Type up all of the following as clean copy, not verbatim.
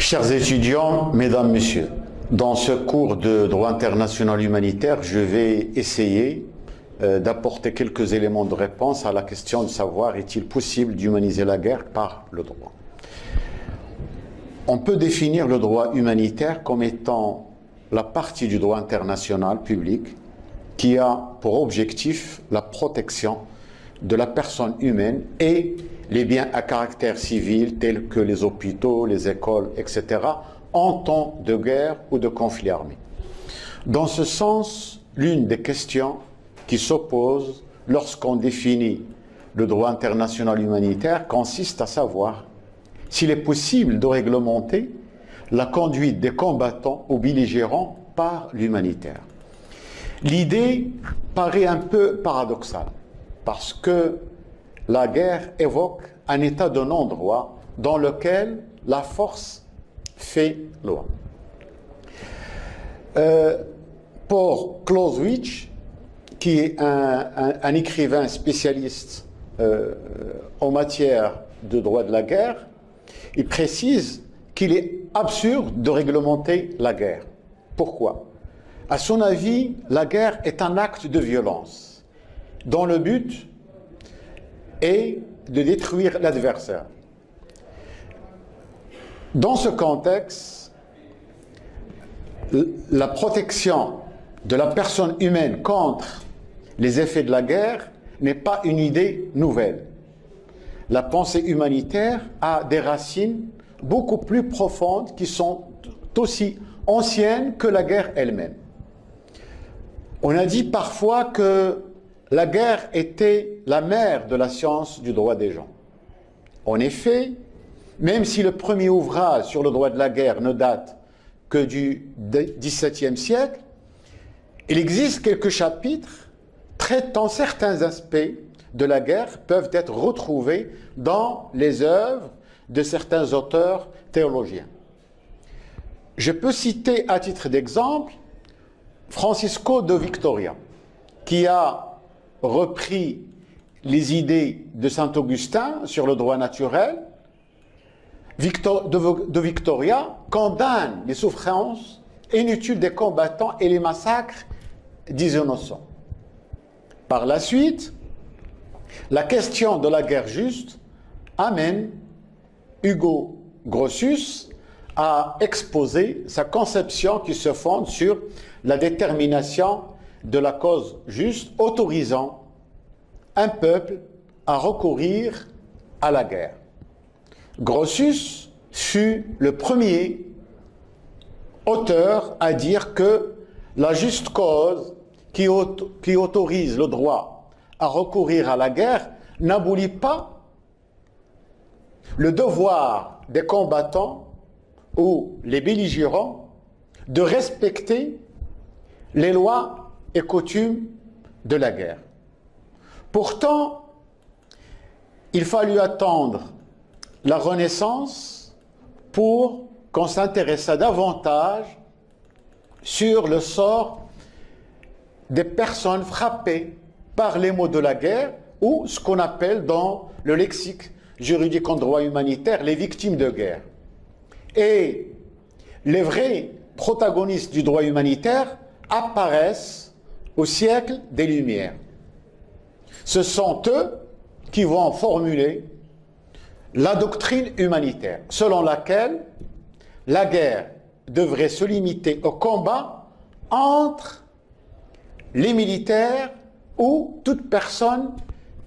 Chers étudiants, mesdames, messieurs, dans ce cours de droit international humanitaire, je vais essayer d'apporter quelques éléments de réponse à la question de savoir est-il possible d'humaniser la guerre par le droit. On peut définir le droit humanitaire comme étant la partie du droit international public qui a pour objectif la protection de la personne humaine et les biens à caractère civil tels que les hôpitaux, les écoles, etc. en temps de guerre ou de conflit armé. Dans ce sens, l'une des questions qui s'oppose lorsqu'on définit le droit international humanitaire consiste à savoir s'il est possible de réglementer la conduite des combattants ou belligérants par l'humanitaire. L'idée paraît un peu paradoxale parce que la guerre évoque un état de non-droit dans lequel la force fait loi. Paul Clausewitz, qui est un écrivain spécialiste en matière de droit de la guerre, il précise qu'il est absurde de réglementer la guerre. Pourquoi? À son avis, la guerre est un acte de violence dont le but est de détruire l'adversaire. Dans ce contexte, la protection de la personne humaine contre les effets de la guerre n'est pas une idée nouvelle. La pensée humanitaire a des racines beaucoup plus profondes qui sont aussi anciennes que la guerre elle-même. On a dit parfois que la guerre était la mère de la science du droit des gens. En effet, même si le premier ouvrage sur le droit de la guerre ne date que du XVIIe siècle, il existe quelques chapitres traitant certains aspects de la guerre peuvent être retrouvés dans les œuvres de certains auteurs théologiens. Je peux citer à titre d'exemple Francisco de Victoria, qui a repris les idées de saint Augustin sur le droit naturel. De Victoria condamne les souffrances inutiles des combattants et les massacres des innocents. Par la suite, la question de la guerre juste amène Hugo Grotius à exposer sa conception qui se fonde sur la détermination de la cause juste, autorisant un peuple à recourir à la guerre. Grotius fut le premier auteur à dire que la juste cause qui autorise le droit à recourir à la guerre n'abolit pas le devoir des combattants ou les belligérants de respecter les lois et coutumes de la guerre. Pourtant, il fallut attendre la Renaissance pour qu'on s'intéresse davantage sur le sort des personnes frappées par les maux de la guerre ou ce qu'on appelle dans le lexique juridique en droit humanitaire les victimes de guerre. Et les vrais protagonistes du droit humanitaire apparaissent au siècle des Lumières. Ce sont eux qui vont formuler la doctrine humanitaire, selon laquelle la guerre devrait se limiter au combat entre les militaires ou toute personne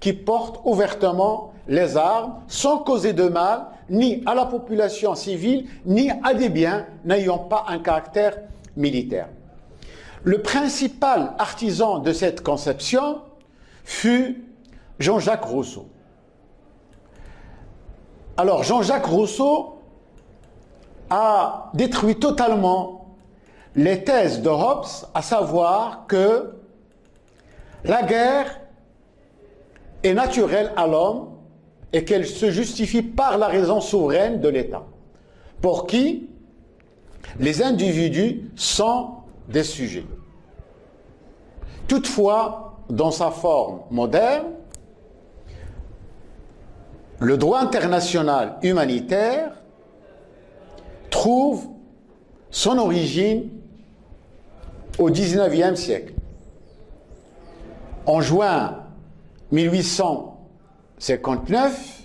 qui porte ouvertement les armes sans causer de mal ni à la population civile ni à des biens n'ayant pas un caractère militaire. Le principal artisan de cette conception fut Jean-Jacques Rousseau. Alors Jean-Jacques Rousseau a détruit totalement les thèses de Hobbes, à savoir que la guerre est naturelle à l'homme et qu'elle se justifie par la raison souveraine de l'État, pour qui les individus sont des sujets. Toutefois, dans sa forme moderne, le droit international humanitaire trouve son origine au XIXe siècle. En juin 1859,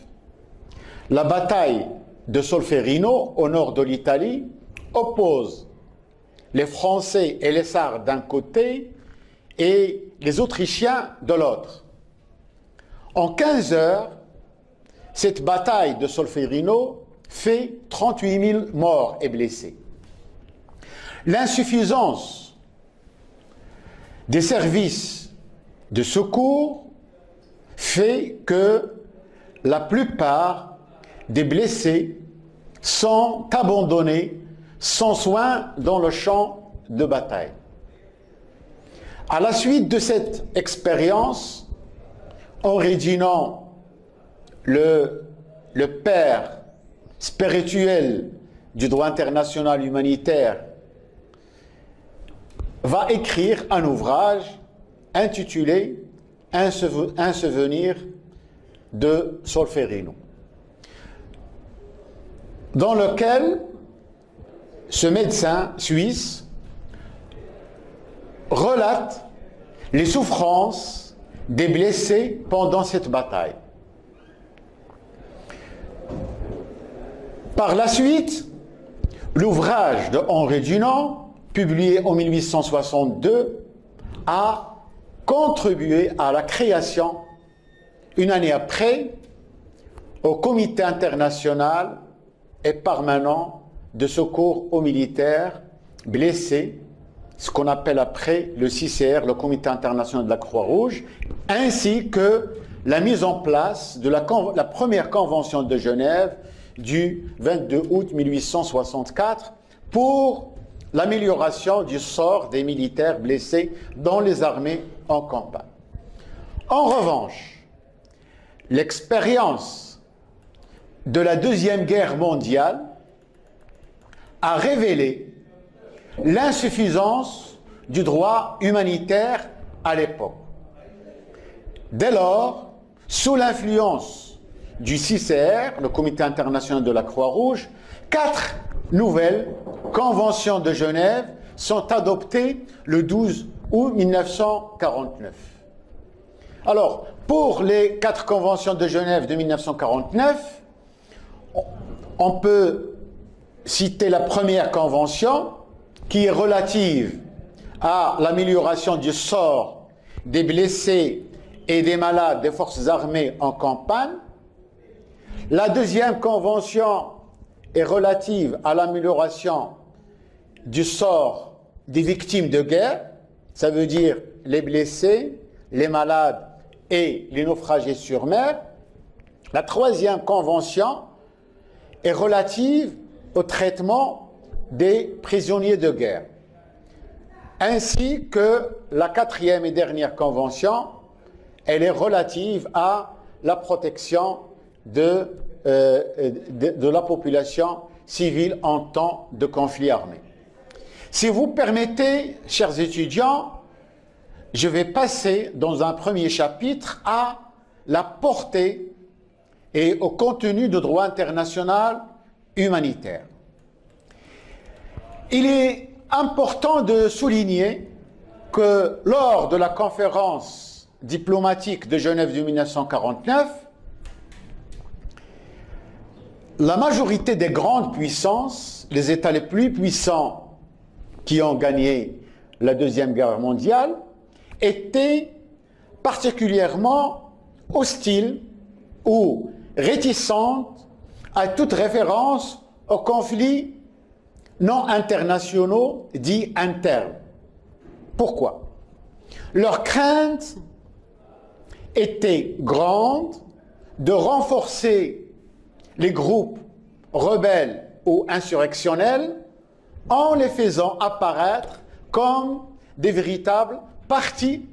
la bataille de Solferino, au nord de l'Italie, oppose les Français et les Sardes d'un côté et les Autrichiens de l'autre. En 15 heures, cette bataille de Solferino fait 38 000 morts et blessés. L'insuffisance des services de secours fait que la plupart des blessés sont abandonnés sans soin dans le champ de bataille. À la suite de cette expérience, Henri Dunant, le père spirituel du droit international humanitaire, va écrire un ouvrage intitulé « Un souvenir de Solferino », dans lequel ce médecin suisse relate les souffrances des blessés pendant cette bataille. Par la suite, l'ouvrage de Henri Dunant, publié en 1862, a contribué à la création, une année après, au Comité international et permanent de secours aux militaires blessés, ce qu'on appelle après le CICR, le Comité international de la Croix-Rouge, ainsi que la mise en place de la première convention de Genève du 22 août 1864 pour l'amélioration du sort des militaires blessés dans les armées en campagne. En revanche, l'expérience de la Deuxième Guerre mondiale a révélé l'insuffisance du droit humanitaire à l'époque. Dès lors, sous l'influence du CICR, le Comité international de la Croix-Rouge, 4 nouvelles conventions de Genève sont adoptées le 12 août 1949. Alors, pour les 4 conventions de Genève de 1949, on peut citer la première convention qui est relative à l'amélioration du sort des blessés et des malades des forces armées en campagne. La deuxième convention est relative à l'amélioration du sort des victimes de guerre, ça veut dire les blessés, les malades et les naufragés sur mer. La troisième convention est relative au traitement des prisonniers de guerre, ainsi que la quatrième et dernière convention, elle est relative à la protection de la population civile en temps de conflit armé. Si vous permettez, chers étudiants, je vais passer dans un premier chapitre à la portée et au contenu du droit international humanitaire. Il est important de souligner que lors de la conférence diplomatique de Genève de 1949, la majorité des grandes puissances, les États les plus puissants qui ont gagné la Deuxième Guerre mondiale, étaient particulièrement hostiles ou réticentes à toute référence aux conflits non internationaux dits internes. Pourquoi? Leur crainte était grande de renforcer les groupes rebelles ou insurrectionnels en les faisant apparaître comme des véritables parties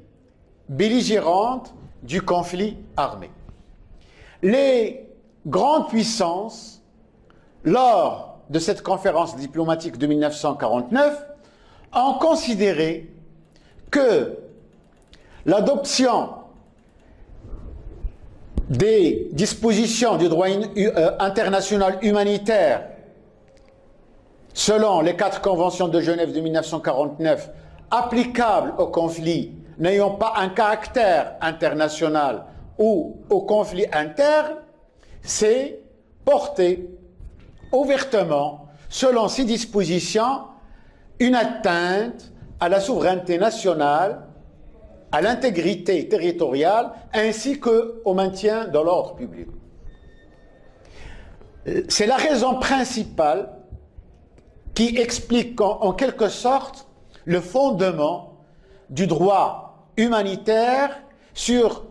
belligérantes du conflit armé. Les grandes puissances, lors de cette conférence diplomatique de 1949, ont considéré que l'adoption des dispositions du droit international humanitaire selon les 4 conventions de Genève de 1949, applicables aux conflits n'ayant pas un caractère international ou aux conflits internes, c'est porter ouvertement, selon ces dispositions, une atteinte à la souveraineté nationale, à l'intégrité territoriale, ainsi qu'au maintien de l'ordre public. C'est la raison principale qui explique en quelque sorte le fondement du droit humanitaire sur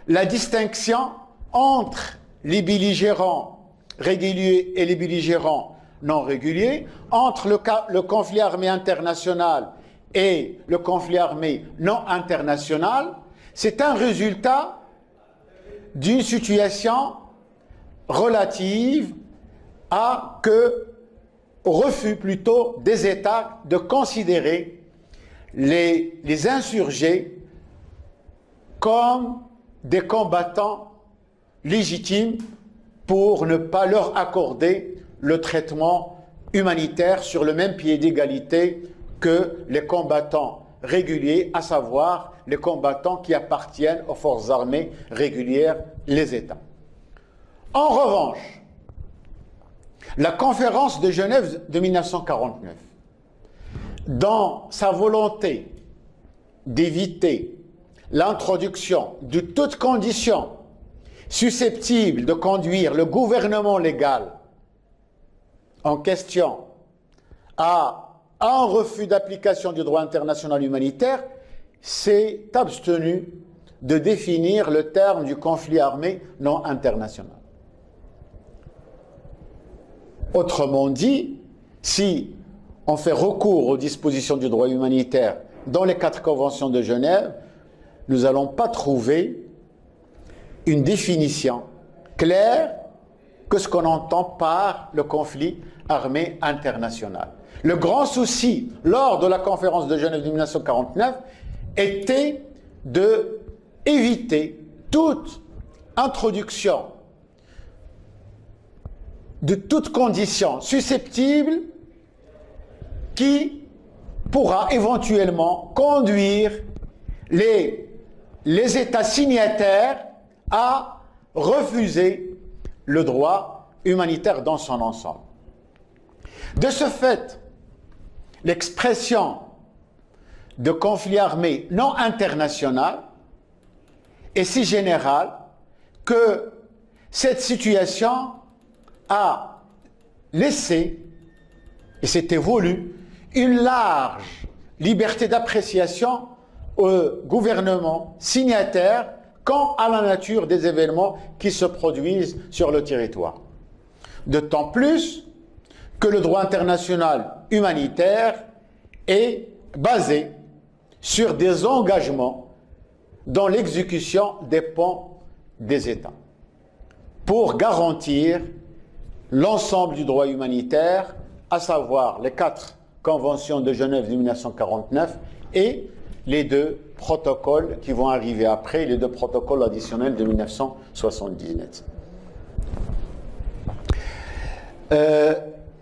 la distinction entre les belligérants réguliers et les belligérants non réguliers, entre le conflit armé international et le conflit armé non international. C'est un résultat d'une situation relative au refus plutôt des États de considérer les insurgés comme des combattants légitimes pour ne pas leur accorder le traitement humanitaire sur le même pied d'égalité que les combattants réguliers, à savoir les combattants qui appartiennent aux forces armées régulières, les États. En revanche, la conférence de Genève de 1949, dans sa volonté d'éviter l'introduction de toute condition susceptible de conduire le gouvernement légal en question à un refus d'application du droit international humanitaire, s'est abstenu de définir le terme du conflit armé non international. Autrement dit, si on fait recours aux dispositions du droit humanitaire dans les 4 conventions de Genève, nous n'allons pas trouver une définition claire que ce qu'on entend par le conflit armé international. Le grand souci lors de la conférence de Genève de 1949 était d'éviter toute introduction de toute condition susceptible qui pourra éventuellement conduire les États signataires à refuser le droit humanitaire dans son ensemble. De ce fait, l'expression de conflit armé non international est si générale que cette situation a laissé, et c'était voulu, une large liberté d'appréciation au gouvernement signataire quant à la nature des événements qui se produisent sur le territoire. D'autant plus que le droit international humanitaire est basé sur des engagements dont l'exécution dépend des États pour garantir l'ensemble du droit humanitaire, à savoir les 4 conventions de Genève de 1949 et les 2 protocoles qui vont arriver après, les 2 protocoles additionnels de 1979.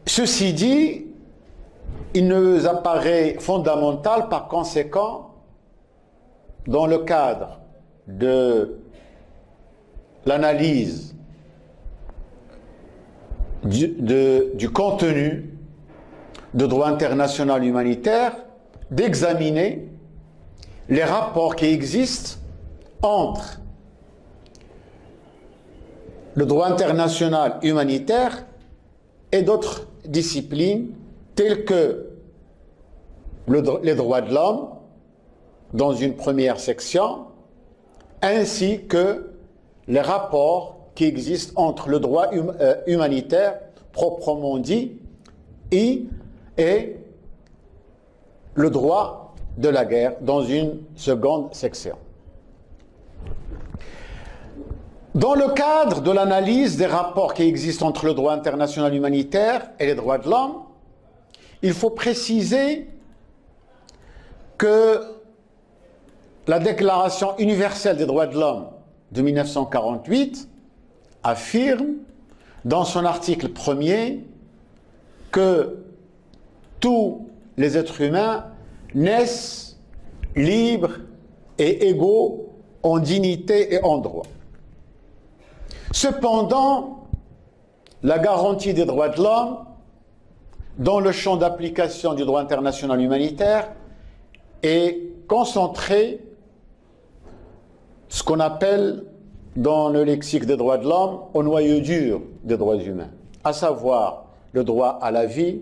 Ceci dit, il nous apparaît fondamental par conséquent, dans le cadre de l'analyse du contenu de droit international humanitaire, d'examiner les rapports qui existent entre le droit international humanitaire et d'autres disciplines telles que les droits de l'homme, dans une première section, ainsi que les rapports qui existent entre le droit humanitaire proprement dit et le droit de la guerre dans une seconde section. Dans le cadre de l'analyse des rapports qui existent entre le droit international humanitaire et les droits de l'homme, il faut préciser que la Déclaration universelle des droits de l'homme de 1948 affirme dans son article 1er que tous les êtres humains naissent libres et égaux en dignité et en droit. Cependant, la garantie des droits de l'homme, dans le champ d'application du droit international humanitaire, est concentrée, ce qu'on appelle dans le lexique des droits de l'homme, au noyau dur des droits humains, à savoir le droit à la vie,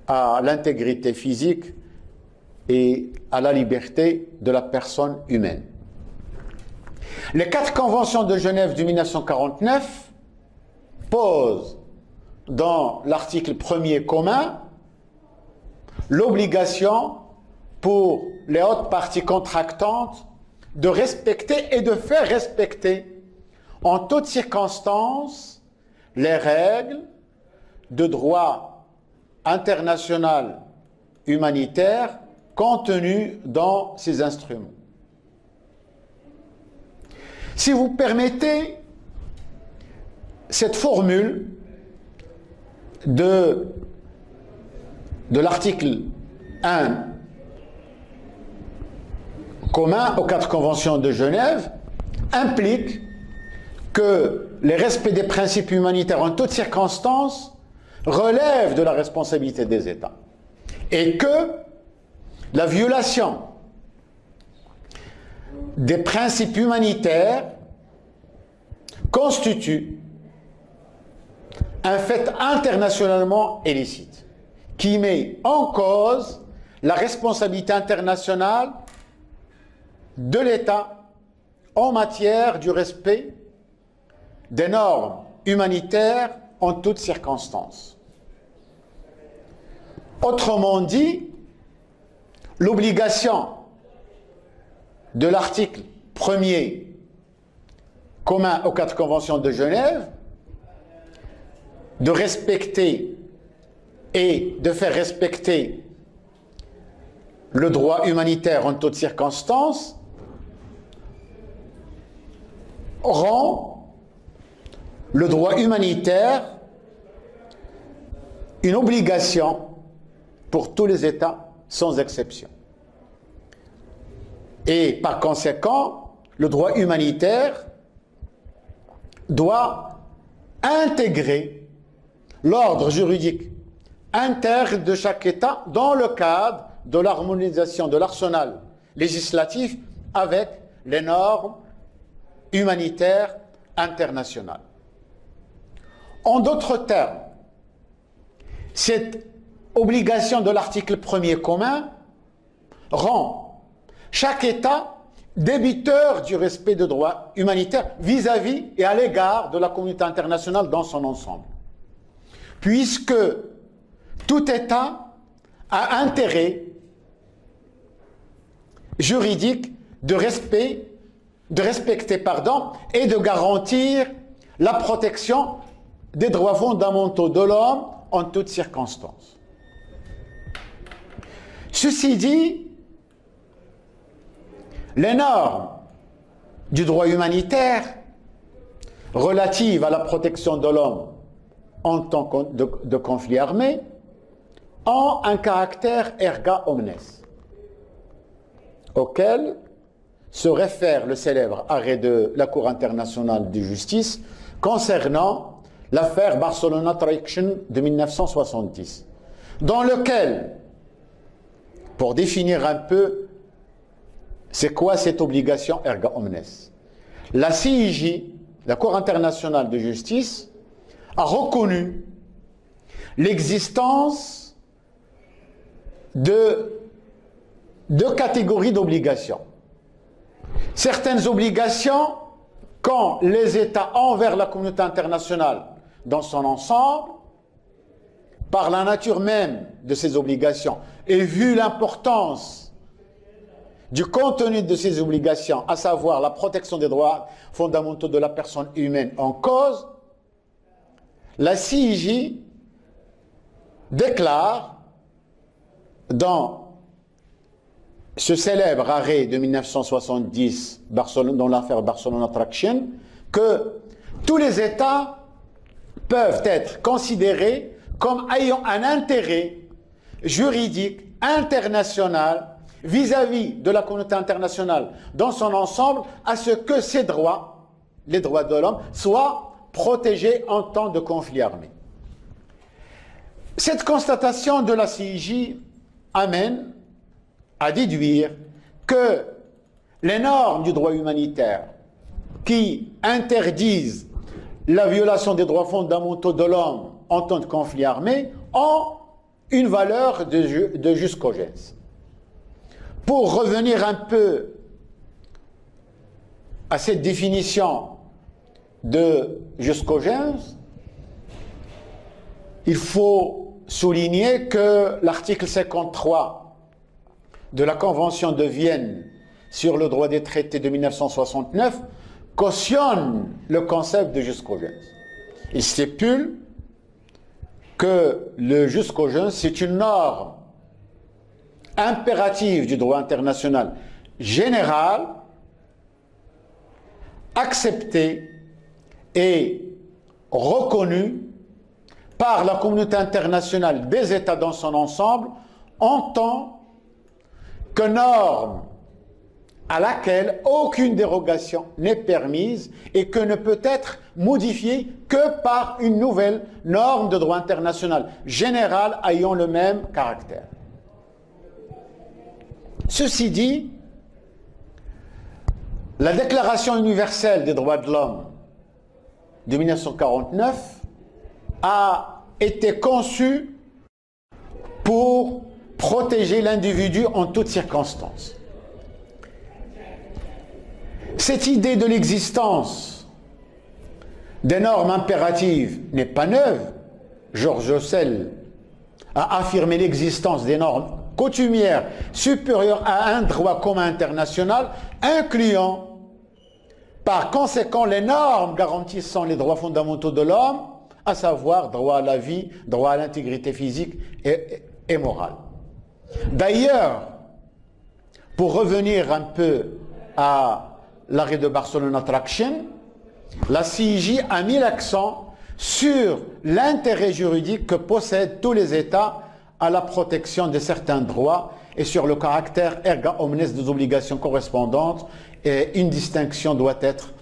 à l'intégrité physique et à la liberté de la personne humaine. Les 4 conventions de Genève de 1949 posent dans l'article 1er commun l'obligation pour les hautes parties contractantes de respecter et de faire respecter en toutes circonstances les règles de droit international humanitaire contenues dans ces instruments. Si vous permettez, cette formule de l'article 1 commun aux 4 conventions de Genève implique que les respects des principes humanitaires en toutes circonstances relèvent de la responsabilité des États et que la violation des principes humanitaires constitue un fait internationalement illicite qui met en cause la responsabilité internationale de l'État en matière du respect des normes humanitaires en toutes circonstances. Autrement dit, l'obligation de l'article 1er commun aux 4 conventions de Genève de respecter et de faire respecter le droit humanitaire en toutes circonstances rend le droit humanitaire une obligation pour tous les États sans exception. Et par conséquent, le droit humanitaire doit intégrer l'ordre juridique interne de chaque État dans le cadre de l'harmonisation de l'arsenal législatif avec les normes humanitaires internationales. En d'autres termes, cette obligation de l'article 1er commun rend chaque État débiteur du respect des droits humanitaires vis-à-vis et à l'égard de la communauté internationale dans son ensemble. Puisque tout État a intérêt juridique de respecter et de garantir la protection des droits fondamentaux de l'homme en toutes circonstances. Ceci dit, les normes du droit humanitaire relatives à la protection de l'homme en temps de conflit armé ont un caractère erga omnes, auquel se réfère le célèbre arrêt de la Cour internationale de justice concernant l'affaire Barcelona Traction de 1970, dans lequel, pour définir un peu c'est quoi cette obligation erga omnes, la CIJ, la Cour internationale de justice, a reconnu l'existence de 2 catégories d'obligations. Certaines obligations, quand les États envers la communauté internationale dans son ensemble, par la nature même de ces obligations, et vu l'importance du contenu de ces obligations, à savoir la protection des droits fondamentaux de la personne humaine en cause, la CIJ déclare dans ce célèbre arrêt de 1970 dans l'affaire Barcelona Traction que tous les États peuvent être considérés comme ayant un intérêt juridique internationale vis-à-vis de la communauté internationale dans son ensemble à ce que ces droits, les droits de l'homme, soient protégés en temps de conflit armé. Cette constatation de la CIJ amène à déduire que les normes du droit humanitaire qui interdisent la violation des droits fondamentaux de l'homme en temps de conflit armé ont une valeur de jus cogens. Pour revenir un peu à cette définition de jus cogens, il faut souligner que l'article 53 de la Convention de Vienne sur le droit des traités de 1969 cautionne le concept de jus cogens. Il stipule que le jus cogens, c'est une norme impérative du droit international général, acceptée et reconnue par la communauté internationale des États dans son ensemble en tant que norme à laquelle aucune dérogation n'est permise et que ne peut être modifiée que par une nouvelle norme de droit international général ayant le même caractère. Ceci dit, la Déclaration universelle des droits de l'homme de 1949 a été conçue pour protéger l'individu en toutes circonstances. Cette idée de l'existence des normes impératives n'est pas neuve. Georges Haussel a affirmé l'existence des normes coutumières supérieures à un droit commun international, incluant par conséquent les normes garantissant les droits fondamentaux de l'homme, à savoir droit à la vie, droit à l'intégrité physique et morale. D'ailleurs, pour revenir un peu à l'arrêt de Barcelona Traction, la CIJ a mis l'accent sur l'intérêt juridique que possèdent tous les États à la protection de certains droits et sur le caractère erga omnes des obligations correspondantes, et une distinction doit être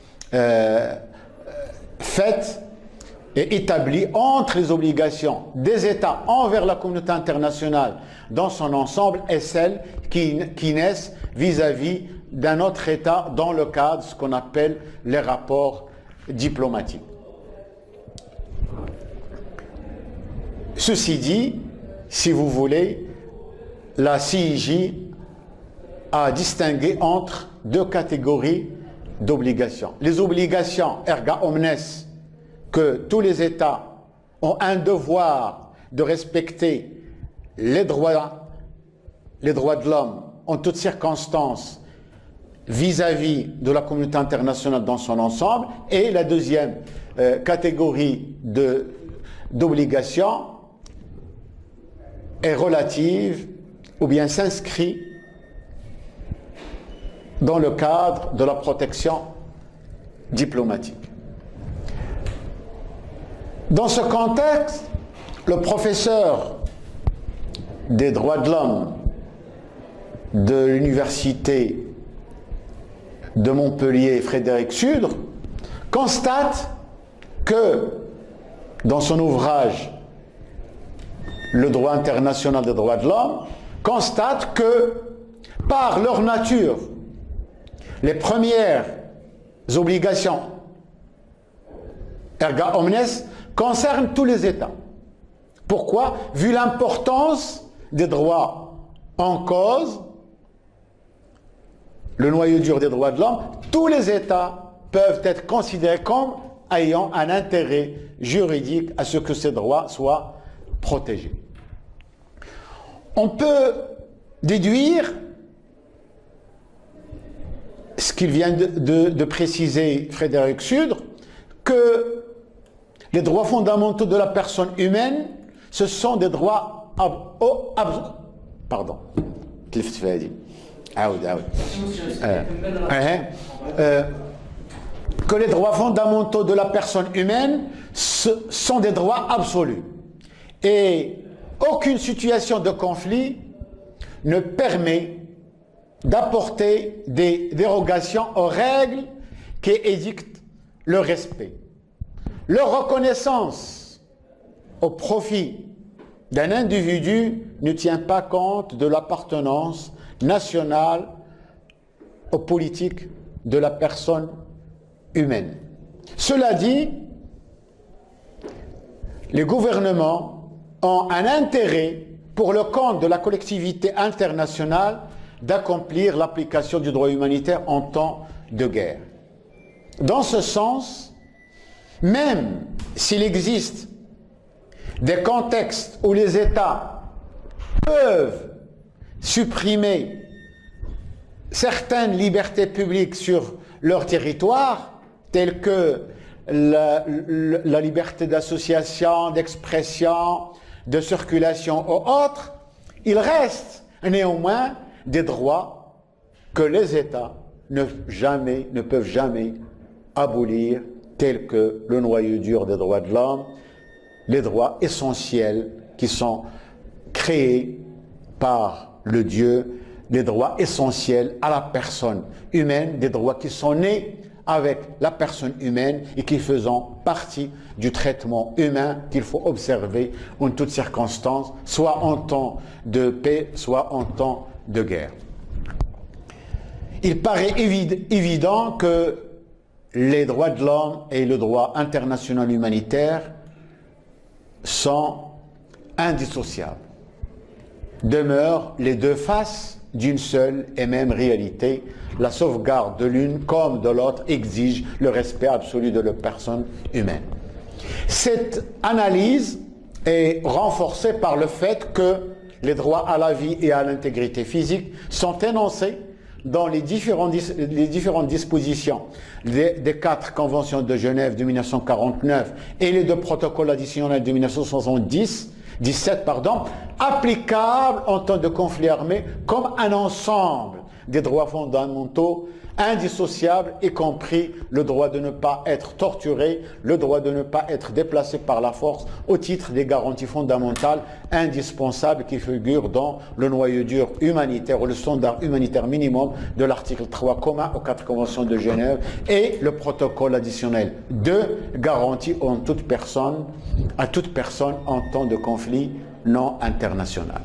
faite et établie entre les obligations des États envers la communauté internationale dans son ensemble et celles qui naissent vis-à-vis d'un autre État dans le cadre de ce qu'on appelle les rapports diplomatiques. Ceci dit, si vous voulez, la CIJ a distingué entre deux catégories d'obligations. Les obligations erga omnes, que tous les États ont un devoir de respecter les droits de l'homme en toutes circonstances vis-à-vis de la communauté internationale dans son ensemble, et la deuxième catégorie d'obligations est relative ou bien s'inscrit dans le cadre de la protection diplomatique. Dans ce contexte, le professeur des droits de l'homme de l'université de Montpellier, Frédéric Sudre, constate que dans son ouvrage Le droit international des droits de l'homme, constate que par leur nature, les premières obligations erga omnes concernent tous les États. Pourquoi? Vu l'importance des droits en cause, le noyau dur des droits de l'homme, tous les États peuvent être considérés comme ayant un intérêt juridique à ce que ces droits soient protégés. On peut déduire ce qu'il vient de préciser Frédéric Sudre, que les droits fondamentaux de la personne humaine, ce sont des droits que les droits fondamentaux de la personne humaine sont des droits absolus. Et aucune situation de conflit ne permet d'apporter des dérogations aux règles qui édictent le respect. Leur reconnaissance au profit d'un individu ne tient pas compte de l'appartenance nationale aux politiques de la personne humaine. Cela dit, les gouvernements ont un intérêt pour le compte de la collectivité internationale d'accomplir l'application du droit humanitaire en temps de guerre. Dans ce sens, même s'il existe des contextes où les États peuvent supprimer certaines libertés publiques sur leur territoire, telles que la liberté d'association, d'expression, de circulation ou autres, il reste néanmoins des droits que les États ne peuvent jamais abolir, tels que le noyau dur des droits de l'homme, les droits essentiels qui sont créés par le Dieu, les droits essentiels à la personne humaine, des droits qui sont nés avec la personne humaine et qui faisant partie du traitement humain qu'il faut observer en toutes circonstances, soit en temps de paix, soit en temps de guerre. Il paraît évident que les droits de l'homme et le droit international humanitaire sont indissociables, demeurent les deux faces d'une seule et même réalité. La sauvegarde de l'une comme de l'autre exige le respect absolu de la personne humaine. Cette analyse est renforcée par le fait que les droits à la vie et à l'intégrité physique sont énoncés dans les différentes dispositions des 4 conventions de Genève de 1949 et les 2 protocoles additionnels de 1917, applicables en temps de conflit armé comme un ensemble des droits fondamentaux indissociables, y compris le droit de ne pas être torturé, le droit de ne pas être déplacé par la force, au titre des garanties fondamentales indispensables qui figurent dans le noyau dur humanitaire ou le standard humanitaire minimum de l'article 3 commun aux 4 conventions de Genève et le protocole additionnel 2 garantit à toute personne en temps de conflit non international.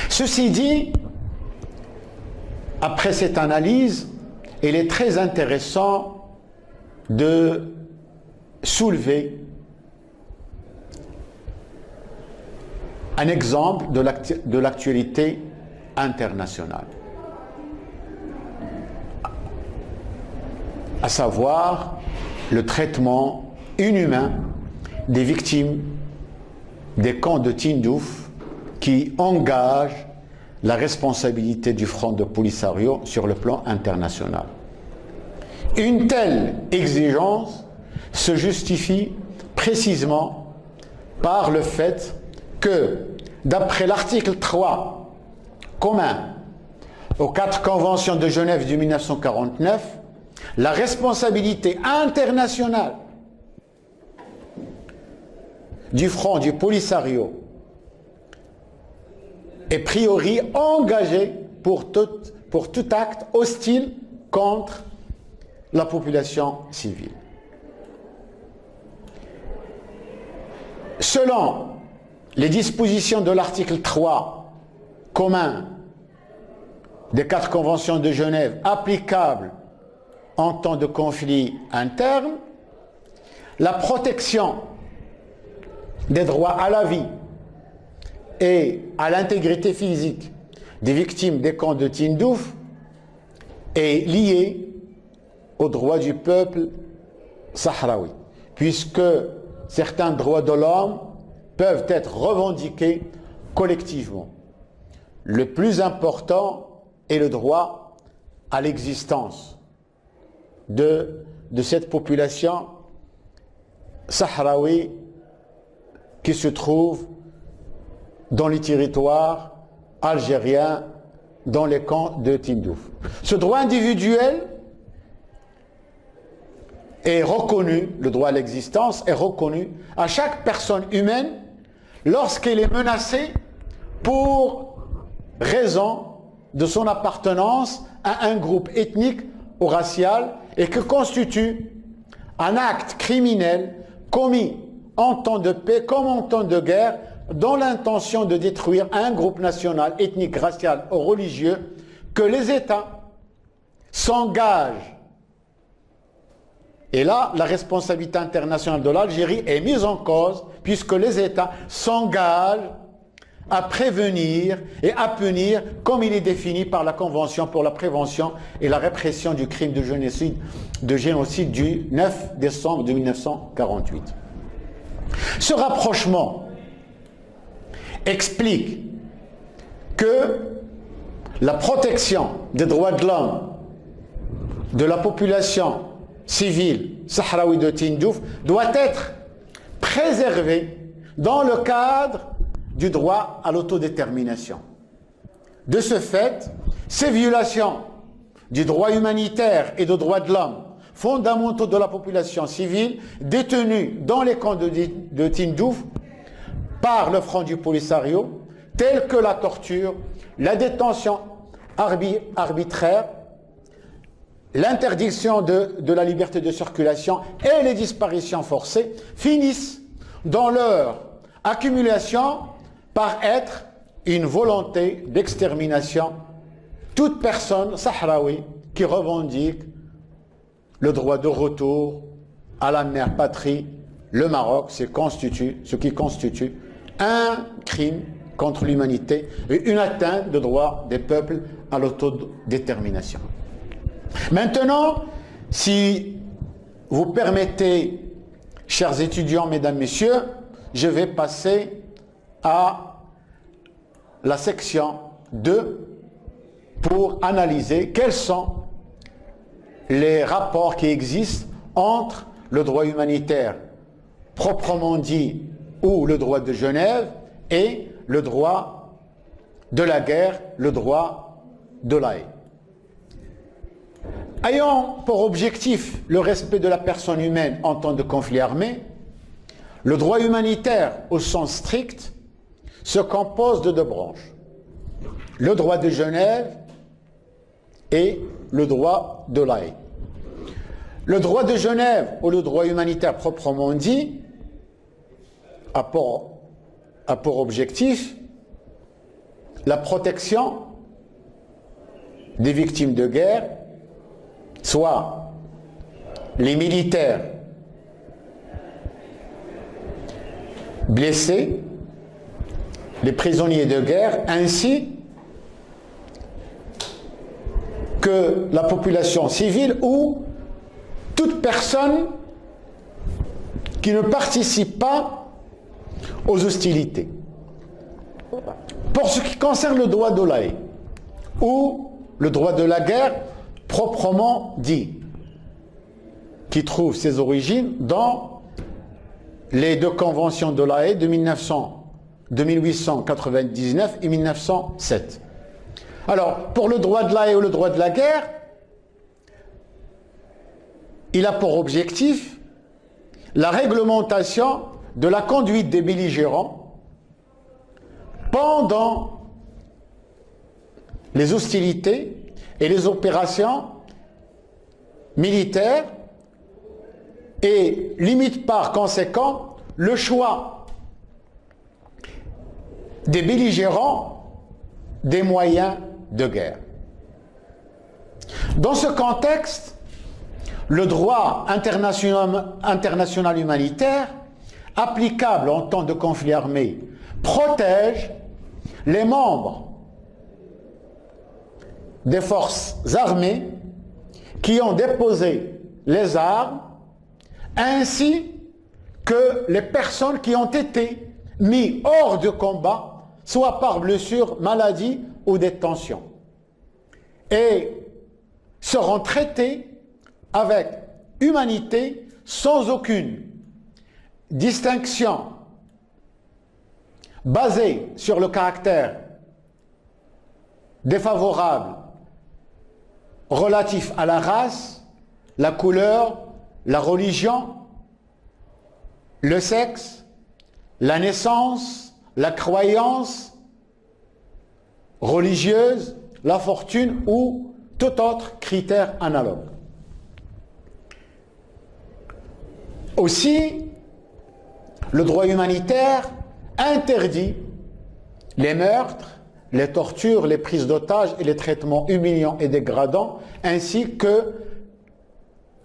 Ceci dit, après cette analyse, il est très intéressant de soulever un exemple de l'actualité internationale, à savoir le traitement inhumain des victimes des camps de Tindouf qui engagent la responsabilité du Front de Polisario sur le plan international. Une telle exigence se justifie précisément par le fait que, d'après l'article 3 commun aux 4 conventions de Genève de 1949, la responsabilité internationale du Front du Polisario est a priori engagé pour tout acte hostile contre la population civile. Selon les dispositions de l'article 3 commun des 4 conventions de Genève applicables en temps de conflit interne, la protection des droits à la vie et à l'intégrité physique des victimes des camps de Tindouf est liée aux droits du peuple sahraoui, puisque certains droits de l'homme peuvent être revendiqués collectivement. Le plus important est le droit à l'existence de cette population sahraoui qui se trouve dans les territoires algériens, dans les camps de Tindouf. Ce droit individuel est reconnu, le droit à l'existence est reconnu à chaque personne humaine lorsqu'elle est menacée pour raison de son appartenance à un groupe ethnique ou racial et que constitue un acte criminel commis en temps de paix comme en temps de guerre dans l'intention de détruire un groupe national, ethnique, racial ou religieux, que les États s'engagent. Et là, la responsabilité internationale de l'Algérie est mise en cause puisque les États s'engagent à prévenir et à punir comme il est défini par la Convention pour la prévention et la répression du crime de génocide du 9 décembre 1948. Ce rapprochement explique que la protection des droits de l'homme de la population civile sahraoui de Tindouf doit être préservée dans le cadre du droit à l'autodétermination. De ce fait, ces violations du droit humanitaire et des droits de l'homme fondamentaux de la population civile détenue dans les camps de Tindouf par le Front du Polisario, telles que la torture, la détention arbitraire, l'interdiction de la liberté de circulation et les disparitions forcées, finissent dans leur accumulation par être une volonté d'extermination toute personne sahraoui qui revendique le droit de retour à la mère patrie, le Maroc, ce qui constitue un crime contre l'humanité et une atteinte des droits des peuples à l'autodétermination. Maintenant, si vous permettez, chers étudiants, mesdames, messieurs, je vais passer à la section 2 pour analyser quels sont les rapports qui existent entre le droit humanitaire proprement dit ou le droit de Genève et le droit de la guerre, le droit de la haie. Ayant pour objectif le respect de la personne humaine en temps de conflit armé, le droit humanitaire au sens strict se compose de deux branches. Le droit de Genève et le droit de la haie. Le droit de Genève ou le droit humanitaire proprement dit a pour objectif la protection des victimes de guerre, soit les militaires blessés, les prisonniers de guerre, ainsi que la population civile ou toute personne qui ne participe pas aux hostilités. Pour ce qui concerne le droit de la haie ou le droit de la guerre proprement dit, qui trouve ses origines dans les deux conventions de la haie de 1899 et 1907. Alors, pour le droit de la haie ou le droit de la guerre, il a pour objectif la réglementation de la conduite des belligérants pendant les hostilités et les opérations militaires et limite par conséquent le choix des belligérants des moyens de guerre. Dans ce contexte, le droit international humanitaire applicable en temps de conflit armé protège les membres des forces armées qui ont déposé les armes ainsi que les personnes qui ont été mises hors de combat, soit par blessure, maladie ou détention, et seront traités avec humanité sans aucune distinction basée sur le caractère défavorable relatif à la race, la couleur, la religion, le sexe, la naissance, la croyance religieuse, la fortune ou tout autre critère analogue. Aussi, le droit humanitaire interdit les meurtres, les tortures, les prises d'otages et les traitements humiliants et dégradants, ainsi que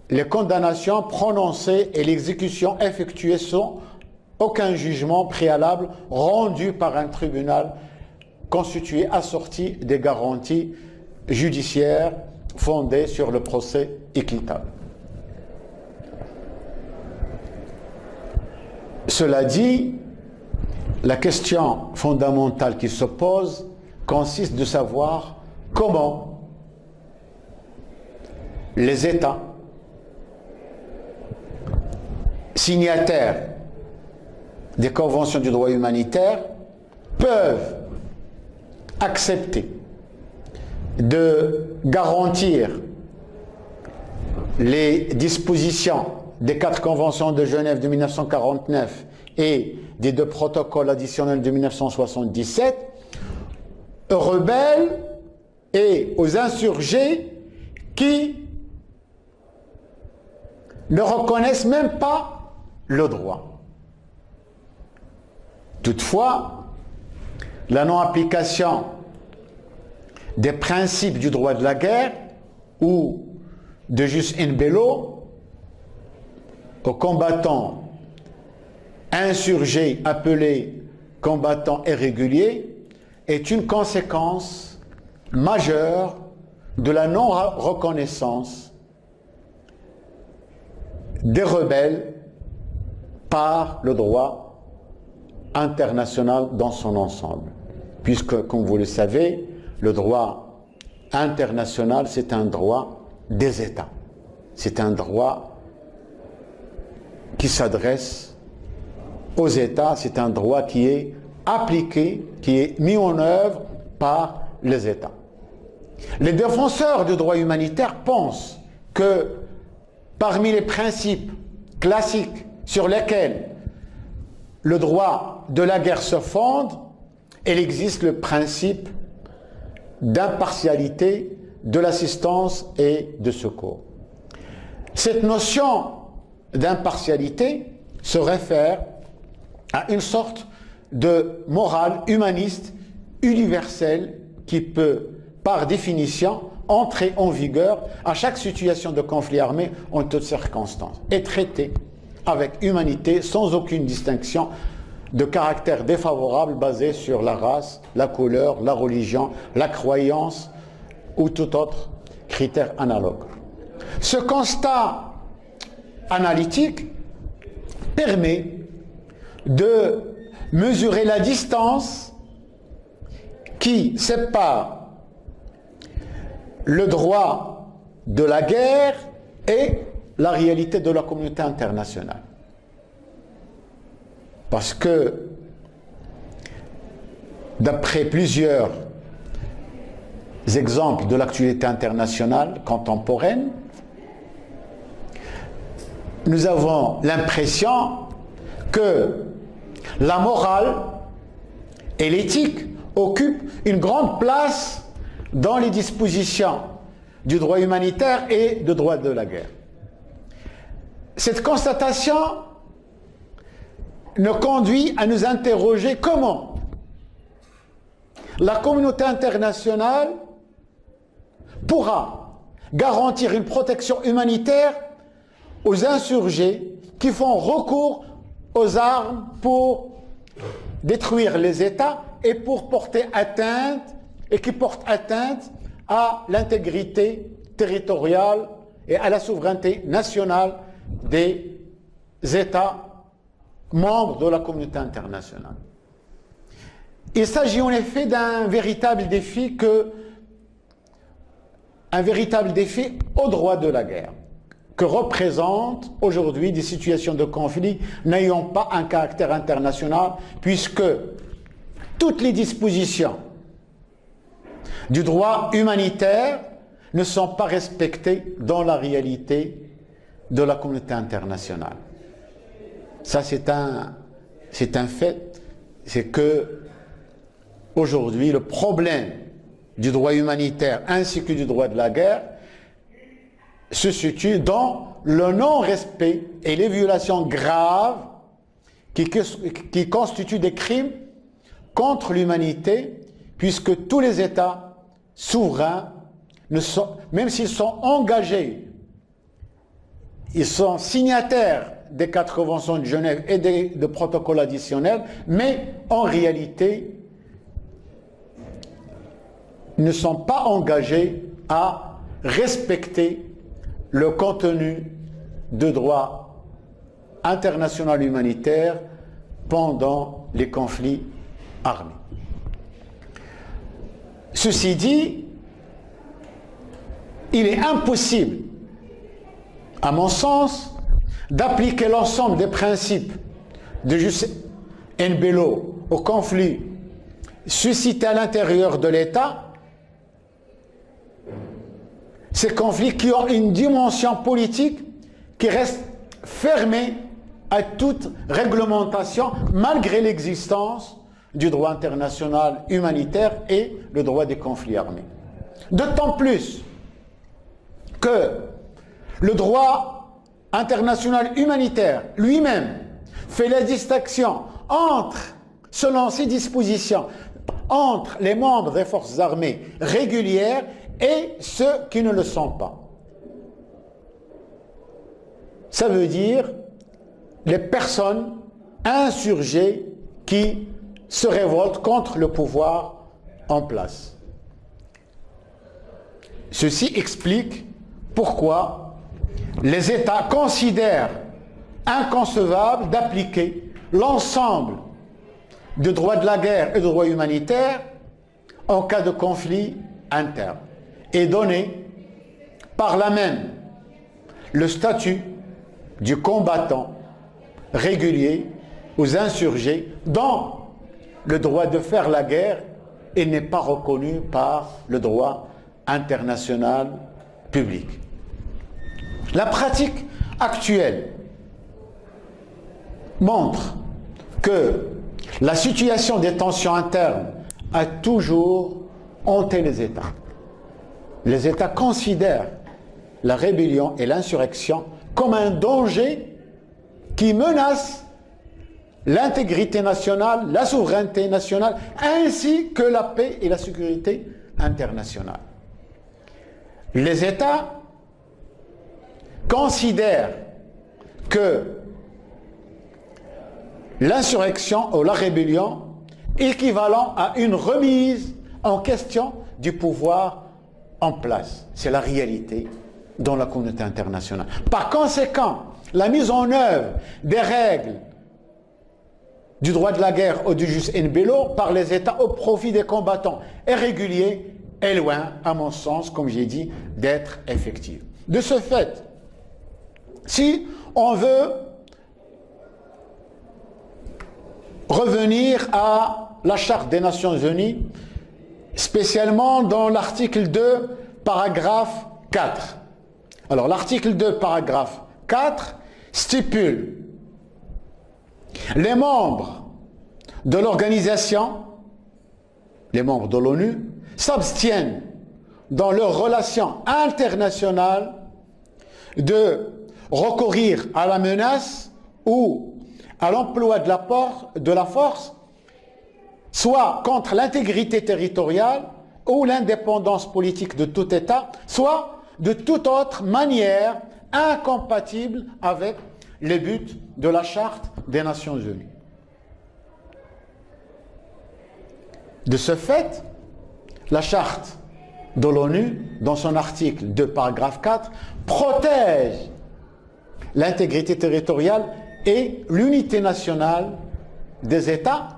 les condamnations prononcées et l'exécution effectuée sans aucun jugement préalable rendu par un tribunal constitué assorti des garanties judiciaires fondées sur le procès équitable. Cela dit, la question fondamentale qui se pose consiste de savoir comment les États signataires des conventions du droit humanitaire peuvent accepter de garantir les dispositions des 4 conventions de Genève de 1949 et des 2 protocoles additionnels de 1977 aux rebelles et aux insurgés qui ne reconnaissent même pas le droit. Toutefois, la non-application des principes du droit de la guerre ou de jus in bello aux combattants insurgés appelés combattants irréguliers est une conséquence majeure de la non-reconnaissance des rebelles par le droit international dans son ensemble. Puisque, comme vous le savez, le droit international, c'est un droit des États. C'est un droit qui s'adresse aux États, c'est un droit qui est appliqué, qui est mis en œuvre par les États. Les défenseurs du droit humanitaire pensent que parmi les principes classiques sur lesquels le droit de la guerre se fonde, il existe le principe d'impartialité, de l'assistance et de secours. Cette notion d'impartialité se réfère à une sorte de morale humaniste universelle qui peut, par définition, entrer en vigueur à chaque situation de conflit armé en toutes circonstances et traiter avec humanité sans aucune distinction de caractère défavorable basé sur la race, la couleur, la religion, la croyance ou tout autre critère analogue. Ce constat analytique permet de mesurer la distance qui sépare le droit de la guerre et la réalité de la communauté internationale. Parce que, d'après plusieurs exemples de l'actualité internationale contemporaine, nous avons l'impression que la morale et l'éthique occupent une grande place dans les dispositions du droit humanitaire et du droit de la guerre. Cette constatation nous conduit à nous interroger comment la communauté internationale pourra garantir une protection humanitaire aux insurgés qui font recours aux armes pour détruire les États et pour porter atteinte et qui portent atteinte à l'intégrité territoriale et à la souveraineté nationale des États membres de la communauté internationale. Il s'agit en effet d'un véritable défi au droit de la guerre, que représentent aujourd'hui des situations de conflit n'ayant pas un caractère international, puisque toutes les dispositions du droit humanitaire ne sont pas respectées dans la réalité de la communauté internationale. Ça, c'est un fait c'est que aujourd'hui, le problème du droit humanitaire ainsi que du droit de la guerre se situe dans le non-respect et les violations graves qui constituent des crimes contre l'humanité, puisque tous les États souverains, même s'ils sont engagés, ils sont signataires des 4 conventions de Genève et des protocoles additionnels, mais en réalité ne sont pas engagés à respecter le contenu de droit international humanitaire pendant les conflits armés. Ceci dit, il est impossible, à mon sens, d'appliquer l'ensemble des principes de jus in bello au conflit suscité à l'intérieur de l'État, ces conflits qui ont une dimension politique qui reste fermée à toute réglementation malgré l'existence du droit international humanitaire et le droit des conflits armés. D'autant plus que le droit international humanitaire lui-même fait la distinction entre, selon ses dispositions, entre les membres des forces armées régulières et ceux qui ne le sont pas. Ça veut dire les personnes insurgées qui se révoltent contre le pouvoir en place. Ceci explique pourquoi les États considèrent inconcevable d'appliquer l'ensemble du droit de la guerre et du droit humanitaire en cas de conflit interne et donner par là même le statut du combattant régulier aux insurgés dont le droit de faire la guerre et n'est pas reconnu par le droit international public. La pratique actuelle montre que la situation des tensions internes a toujours hanté les États. Les États considèrent la rébellion et l'insurrection comme un danger qui menace l'intégrité nationale, la souveraineté nationale, ainsi que la paix et la sécurité internationale. Les États considèrent que l'insurrection ou la rébellion est équivalent à une remise en question du pouvoir en place. C'est la réalité dans la communauté internationale. Par conséquent, la mise en œuvre des règles du droit de la guerre ou du jus in bello par les États au profit des combattants irréguliers est loin, à mon sens, comme j'ai dit, d'être effective. De ce fait, si on veut revenir à la Charte des Nations Unies, spécialement dans l'article 2, paragraphe 4. Alors, l'article 2, paragraphe 4, stipule les membres de l'organisation, les membres de l'ONU, s'abstiennent dans leurs relations internationales de recourir à la menace ou à l'emploi de la force, soit contre l'intégrité territoriale ou l'indépendance politique de tout État, soit de toute autre manière incompatible avec les buts de la Charte des Nations Unies. De ce fait, la Charte de l'ONU, dans son article 2, paragraphe 4, protège l'intégrité territoriale et l'unité nationale des États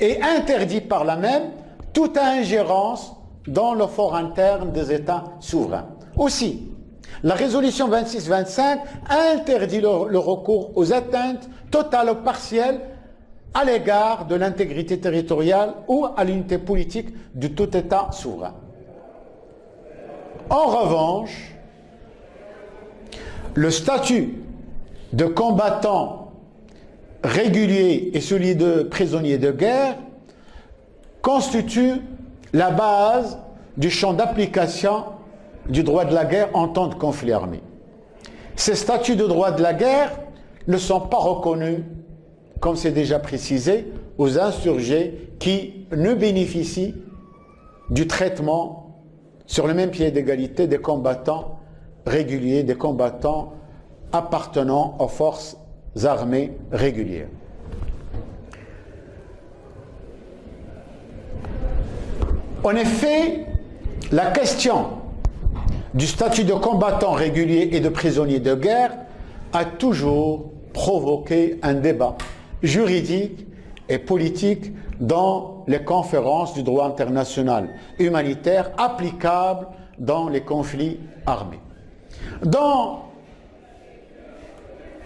et interdit par là même toute ingérence dans le fort interne des États souverains. Aussi, la résolution 2625 interdit le recours aux atteintes totales ou partielles à l'égard de l'intégrité territoriale ou à l'unité politique de tout État souverain. En revanche, le statut de combattant régulier et celui de prisonniers de guerre constituent la base du champ d'application du droit de la guerre en temps de conflit armé. Ces statuts de droit de la guerre ne sont pas reconnus, comme c'est déjà précisé, aux insurgés qui ne bénéficient du traitement sur le même pied d'égalité des combattants réguliers, des combattants appartenant aux forces armées régulières. En effet, la question du statut de combattant régulier et de prisonnier de guerre a toujours provoqué un débat juridique et politique dans les conférences du droit international humanitaire applicables dans les conflits armés. Dans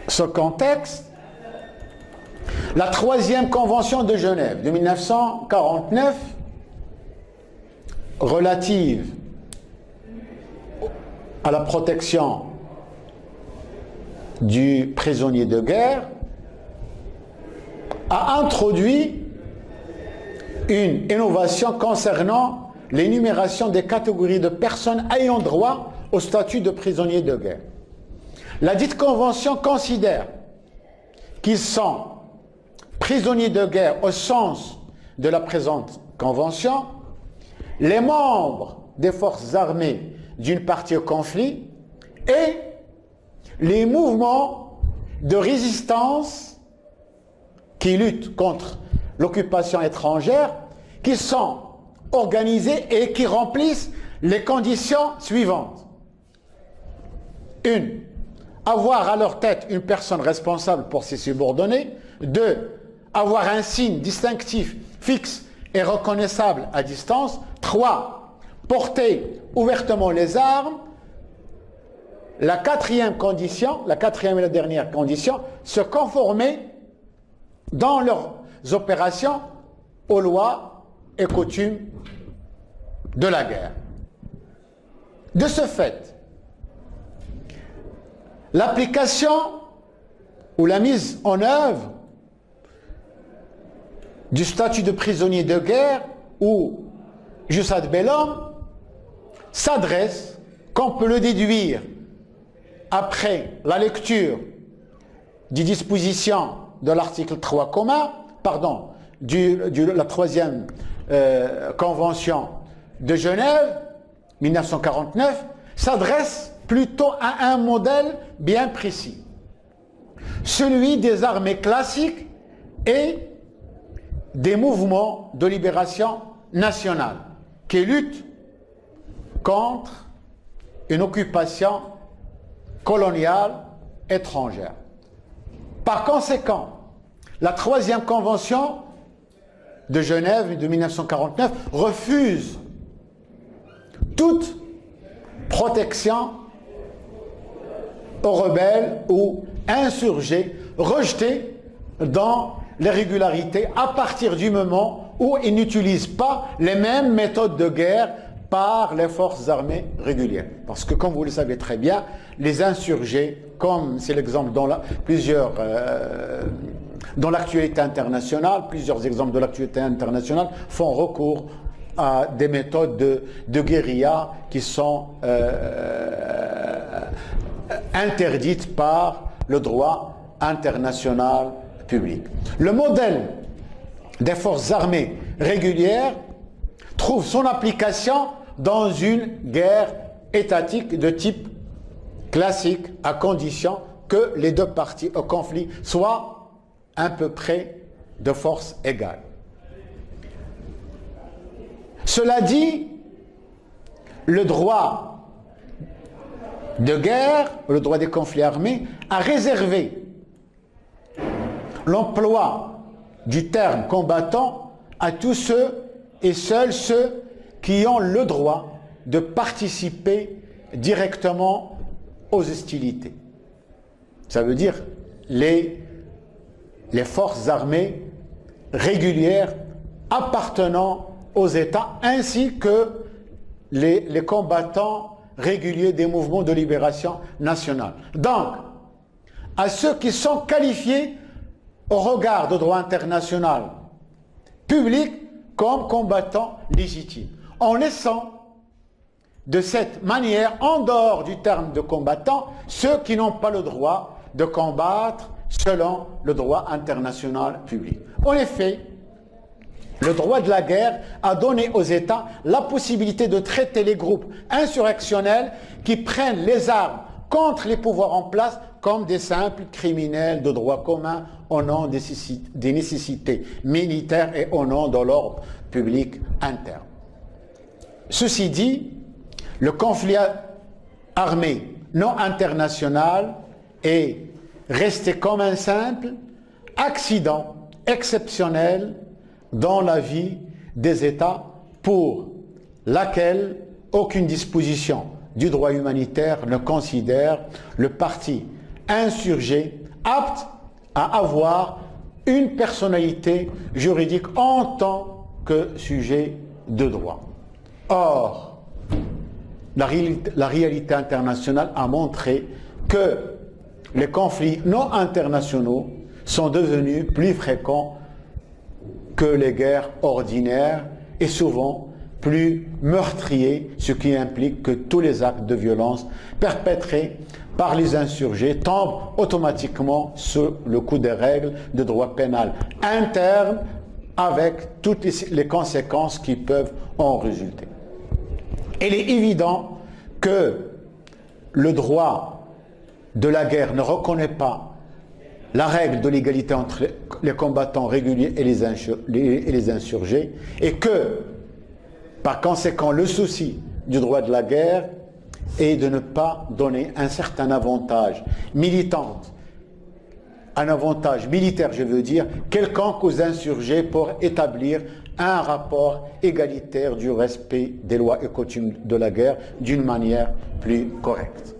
ce contexte, la troisième convention de Genève de 1949 relative à la protection du prisonnier de guerre a introduit une innovation concernant l'énumération des catégories de personnes ayant droit au statut de prisonnier de guerre. La dite convention considère qu'ils sont prisonniers de guerre au sens de la présente convention, les membres des forces armées d'une partie au conflit et les mouvements de résistance qui luttent contre l'occupation étrangère, qui sont organisés et qui remplissent les conditions suivantes. 1. Avoir à leur tête une personne responsable pour ses subordonnés. 2. Avoir un signe distinctif, fixe et reconnaissable à distance. 3. Porter ouvertement les armes. La quatrième condition, la quatrième et la dernière condition, se conformer dans leurs opérations aux lois et coutumes de la guerre. De ce fait, l'application ou la mise en œuvre du statut de prisonnier de guerre ou jus ad bellum s'adresse, qu'on peut le déduire après la lecture des dispositions de l'article 3 commun, la troisième convention de Genève, 1949, s'adresse plutôt à un modèle bien précis, celui des armées classiques et des mouvements de libération nationale qui luttent contre une occupation coloniale étrangère. Par conséquent, la troisième convention de Genève de 1949 refuse toute protection aux rebelles ou insurgés rejetés dans les régularités à partir du moment où ils n'utilisent pas les mêmes méthodes de guerre par les forces armées régulières. Parce que, comme vous le savez très bien, les insurgés, comme c'est l'exemple dans l'actualité internationale, plusieurs exemples de l'actualité internationale font recours à des méthodes de guérilla qui sont interdites par le droit international public. Le modèle des forces armées régulières trouve son application dans une guerre étatique de type classique, à condition que les deux parties au conflit soient à peu près de force égale. Cela dit, le droit de guerre, le droit des conflits armés, a réservé l'emploi du terme combattant à tous ceux et seuls ceux qui ont le droit de participer directement aux hostilités. Ça veut dire les forces armées régulières appartenant aux États ainsi que les combattants réguliers des mouvements de libération nationale. Donc, à ceux qui sont qualifiés au regard du droit international public comme combattants légitimes, en laissant de cette manière, en dehors du terme de combattant, ceux qui n'ont pas le droit de combattre selon le droit international public. En effet, le droit de la guerre a donné aux États la possibilité de traiter les groupes insurrectionnels qui prennent les armes contre les pouvoirs en place comme des simples criminels de droit commun au nom des nécessités militaires et au nom de l'ordre public interne. Ceci dit, le conflit armé non international est resté comme un simple accident exceptionnel dans la vie des États pour laquelle aucune disposition du droit humanitaire ne considère le parti insurgé apte à avoir une personnalité juridique en tant que sujet de droit. Or, la réalité internationale a montré que les conflits non internationaux sont devenus plus fréquents que les guerres ordinaires et souvent plus meurtriers, ce qui implique que tous les actes de violence perpétrés par les insurgés tombent automatiquement sous le coup des règles de droit pénal interne avec toutes les conséquences qui peuvent en résulter. Il est évident que le droit de la guerre ne reconnaît pas la règle de l'égalité entre les combattants réguliers et les insurgés, et que, par conséquent, le souci du droit de la guerre est de ne pas donner un certain avantage militant, un avantage militaire, je veux dire, quelconque aux insurgés pour établir un rapport égalitaire du respect des lois et coutumes de la guerre d'une manière plus correcte.